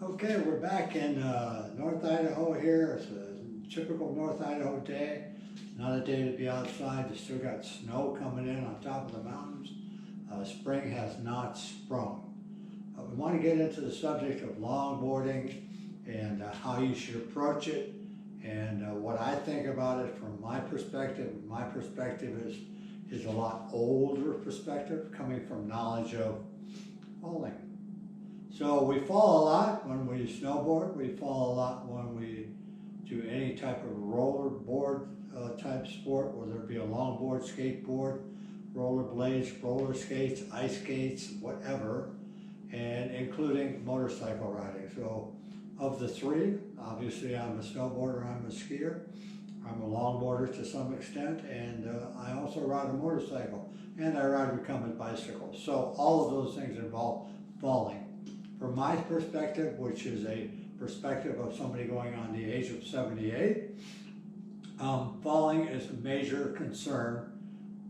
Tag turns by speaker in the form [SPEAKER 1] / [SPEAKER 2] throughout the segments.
[SPEAKER 1] Okay, we're back in North Idaho here. It's a typical North Idaho day. Not a day to be outside. You still got snow coming in on top of the mountains. Spring has not sprung. We want to get into the subject of longboarding and how you should approach it and what I think about it from my perspective. My perspective is a lot older perspective coming from knowledge of falling. So we fall a lot when we snowboard, we fall a lot when we do any type of roller board type sport, whether it be a longboard, skateboard, roller blades, roller skates, ice skates, whatever, and including motorcycle riding. So of the three, obviously I'm a snowboarder, I'm a skier, I'm a longboarder to some extent, and I also ride a motorcycle, and I ride recumbent bicycles. So all of those things involve falling. From my perspective, which is a perspective of somebody going on the age of 78, falling is a major concern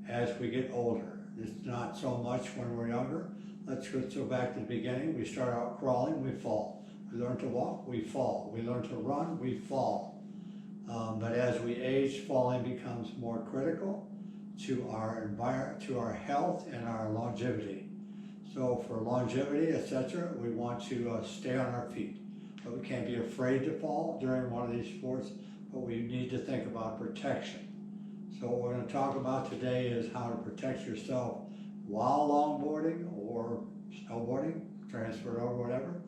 [SPEAKER 1] as we get older. It's not so much when we're younger. Let's go back to the beginning. We start out crawling, we fall. We learn to walk, we fall. We learn to run, we fall. But as we age, falling becomes more critical to our environment, to our health and our longevity. So for longevity, etc., we want to stay on our feet. But we can't be afraid to fall during one of these sports, but we need to think about protection. So what we're going to talk about today is how to protect yourself while longboarding or snowboarding, transfer or whatever,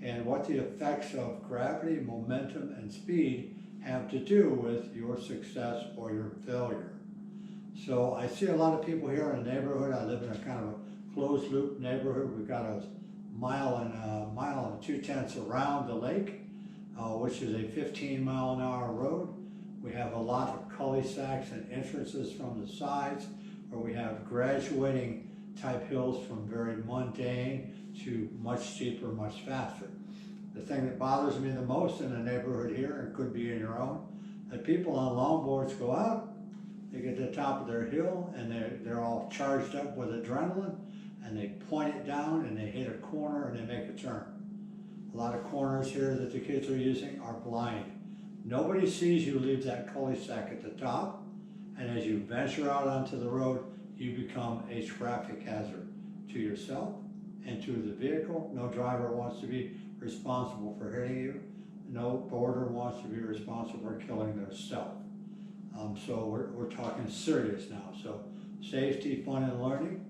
[SPEAKER 1] and what the effects of gravity, momentum, and speed have to do with your success or your failure. So I see a lot of people here in the neighborhood. I live in a kind of a closed loop neighborhood. We've got a mile and 2/10 around the lake, which is a 15-mile-an-hour road. We have a lot of cul-de-sacs and entrances from the sides, where we have graduating type hills from very mundane to much steeper, much faster. The thing that bothers me the most in a neighborhood here, and could be in your own, that people on longboards go out, they get to the top of their hill, and they're all charged up with adrenaline, and they point it down and they hit a corner and they make a turn. A lot of corners here that the kids are using are blind. Nobody sees you leave that cul-de-sac at the top, and as you venture out onto the road, you become a traffic hazard to yourself and to the vehicle. No driver wants to be responsible for hitting you. No boarder wants to be responsible for killing themselves. So we're talking serious now. So safety, fun, and learning,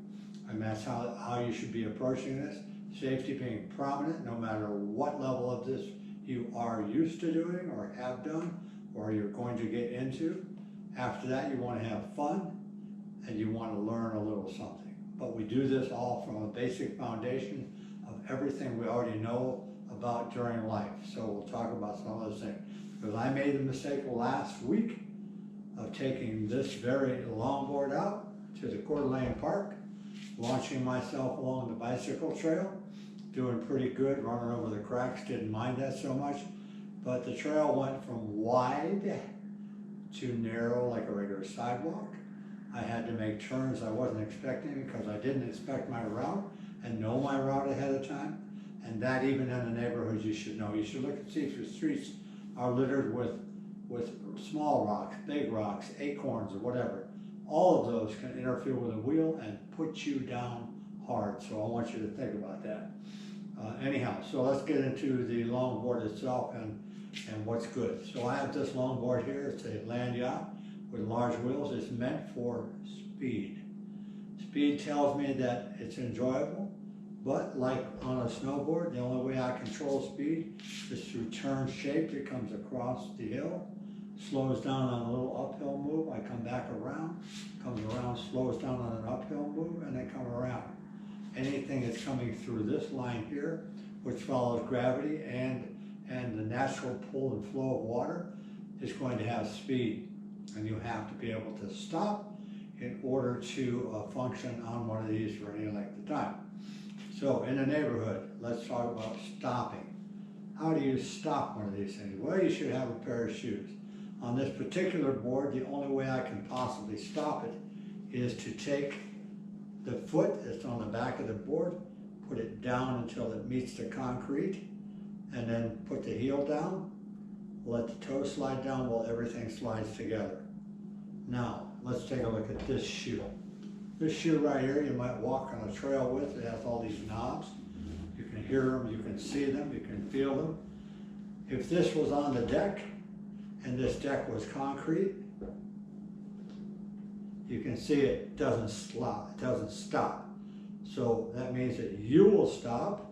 [SPEAKER 1] and that's how you should be approaching this. Safety being prominent no matter what level of this you are used to doing or have done or you're going to get into. After that, you want to have fun and you want to learn a little something. But we do this all from a basic foundation of everything we already know about during life. So we'll talk about some of those things. Because I made the mistake last week of taking this very longboard out to the Coeur d'Alene Park, launching myself along the bicycle trail, doing pretty good, running over the cracks, didn't mind that so much, but the trail went from wide to narrow like a regular sidewalk. I had to make turns I wasn't expecting because I didn't expect my route and know my route ahead of time, and that even in the neighborhoods you should know. You should look and see if your streets are littered with small rocks, big rocks, acorns, or whatever. All of those can interfere with a wheel and put you down hard. So I want you to think about that. Anyhow, so let's get into the longboard itself and what's good. So I have this longboard here. It's a land yacht with large wheels. It's meant for speed. Speed tells me that it's enjoyable, but like on a snowboard, the only way I control speed is through turn shape. It comes across the hill, slows down on a little uphill move, I come back around, comes around, slows down on an uphill move, and then come around. Anything that's coming through this line here, which follows gravity and the natural pull and flow of water, is going to have speed. And you have to be able to stop in order to function on one of these for any length of time. So in the neighborhood, let's talk about stopping. How do you stop one of these things? Well, you should have a pair of shoes. On this particular board, the only way I can possibly stop it is to take the foot that's on the back of the board, put it down until it meets the concrete, and then put the heel down, let the toe slide down while everything slides together. Now, let's take a look at this shoe. This shoe right here, you might walk on a trail with. It has all these knobs. You can hear them, you can see them, you can feel them. If this was on the deck, and this deck was concrete, you can see it doesn't stop. So that means that you will stop,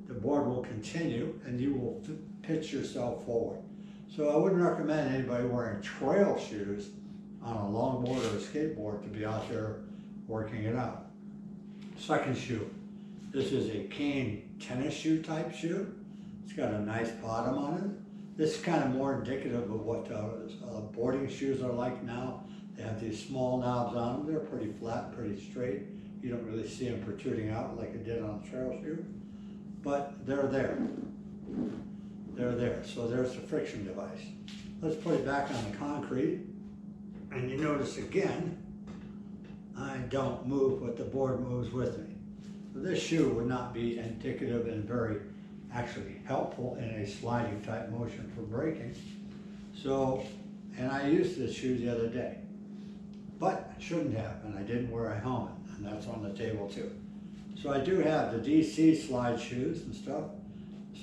[SPEAKER 1] the board will continue, and you will pitch yourself forward. So I wouldn't recommend anybody wearing trail shoes on a longboard or a skateboard to be out there working it out. Second shoe. This is a cane tennis shoe type shoe. It's got a nice bottom on it. This is kind of more indicative of what boarding shoes are like now. They have these small knobs on them. They're pretty flat, pretty straight. You don't really see them protruding out like it did on a trail shoe, but they're there. They're there. So there's the friction device. Let's put it back on the concrete. And you notice again, I don't move, but the board moves with me. So this shoe would not be indicative and very actually helpful in a sliding type motion for braking. So, and I used this shoe the other day, but I shouldn't have, and I didn't wear a helmet, and that's on the table too. So I do have the DC slide shoes and stuff,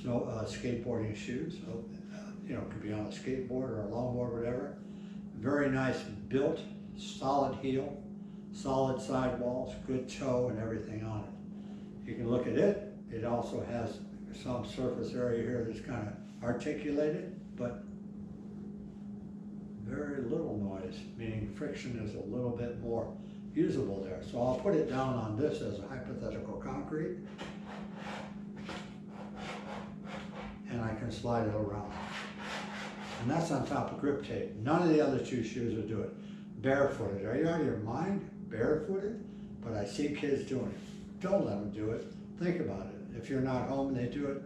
[SPEAKER 1] skateboarding shoes. So, you know, it could be on a skateboard or a longboard, whatever. Very nice built, solid heel, solid sidewalls, good toe and everything on it. You can look at it. It also has some surface area here that's kind of articulated, but very little noise, meaning friction is a little bit more usable there. So I'll put it down on this as a hypothetical concrete, and I can slide it around. And that's on top of grip tape. None of the other two shoes will do it. Barefooted. Are you out of your mind? Barefooted? But I see kids doing it. Don't let them do it. Think about it. If you're not home and they do it,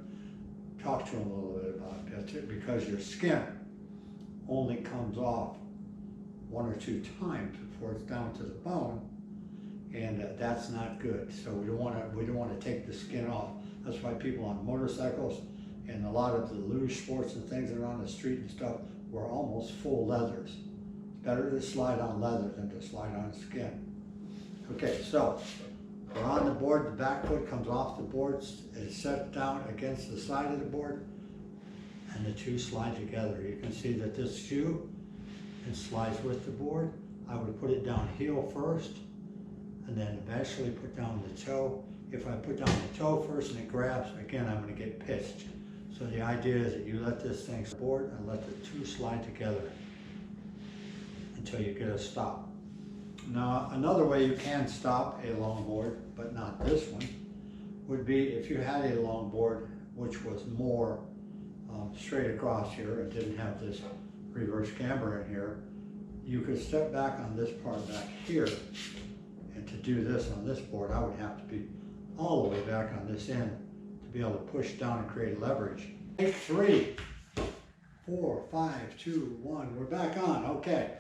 [SPEAKER 1] talk to them a little bit about it, because your skin only comes off one or two times before it's down to the bone, and that's not good. So we don't want to take the skin off. That's why people on motorcycles and a lot of the luge sports and things that are on the street and stuff were almost full leathers. It's better to slide on leather than to slide on skin. Okay, so we're on the board. The back foot comes off the board. It's set down against the side of the board, and the two slide together. You can see that this shoe, it slides with the board. I would put it down heel first, and then eventually put down the toe. If I put down the toe first and it grabs, again, I'm going to get pitched. So the idea is that you let this thing board and let the two slide together until you get a stop. Now, another way you can stop a longboard, but not this one, would be if you had a longboard which was more straight across here and didn't have this reverse camber in here, you could step back on this part back here, and to do this on this board, I would have to be all the way back on this end to be able to push down and create leverage. Take 3, 4, 5, 2, 1, we're back on, okay.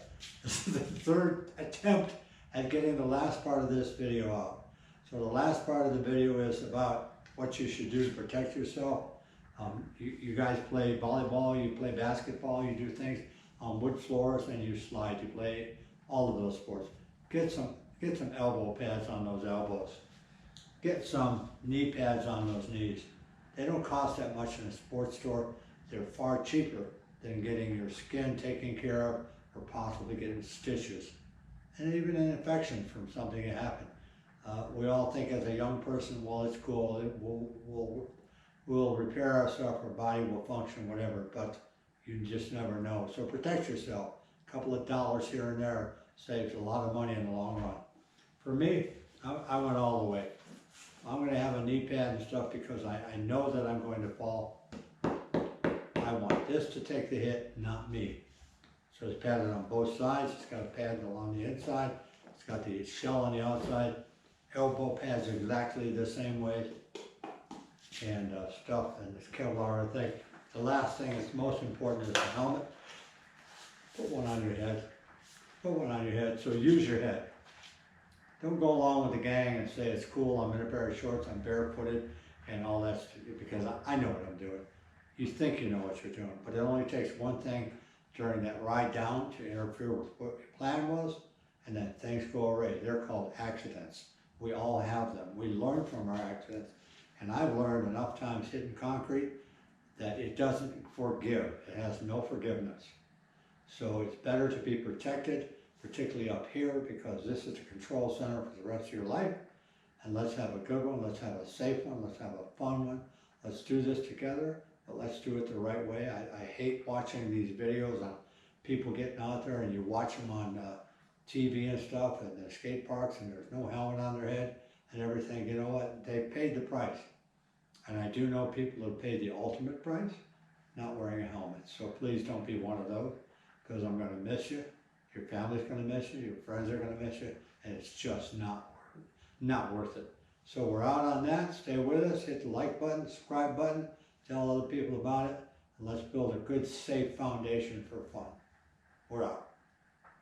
[SPEAKER 1] This is the third attempt at getting the last part of this video out. So the last part of the video is about what you should do to protect yourself. You guys play volleyball, you play basketball, you do things on wood floors, and you slide, you play all of those sports. Get some elbow pads on those elbows. Get some knee pads on those knees. They don't cost that much in a sports store. They're far cheaper than getting your skin taken care of or possibly getting stitches. And even an infection from something that happened. We all think as a young person, well, it's cool, we'll repair ourselves, our body will function, whatever, but you just never know. So protect yourself. A couple of dollars here and there saves a lot of money in the long run. For me, I went all the way. I'm going to have a knee pad and stuff because I know that I'm going to fall. I want this to take the hit, not me. So it's padded on both sides. It's got a pad along the inside. It's got the shell on the outside. Elbow pads exactly the same way. And stuff, and this Kevlar thing. The last thing that's most important is the helmet. Put one on your head. Put one on your head, so use your head. Don't go along with the gang and say it's cool, I'm in a pair of shorts, I'm barefooted, and all that, because I know what I'm doing. you think you know what you're doing, but it only takes one thing during that ride down to interfere with what your plan was, and then things go awry. They're called accidents. We all have them. We learn from our accidents, and I've learned enough times hitting concrete that it doesn't forgive. It has no forgiveness. So it's better to be protected, particularly up here, because this is the control center for the rest of your life. And let's have a good one, let's have a safe one, let's have a fun one. Let's do this together, but let's do it the right way. I hate watching these videos on people getting out there, and you watch them on TV and stuff, and the skate parks, and there's no helmet on their head and everything. You know what? They paid the price. And I do know people who paid the ultimate price, not wearing a helmet. So please don't be one of those, because I'm going to miss you. Your family's going to miss you. Your friends are going to miss you. And it's just not worth it. So we're out on that. Stay with us. Hit the like button, subscribe button. Tell other people about it. And let's build a good, safe foundation for fun. We're out.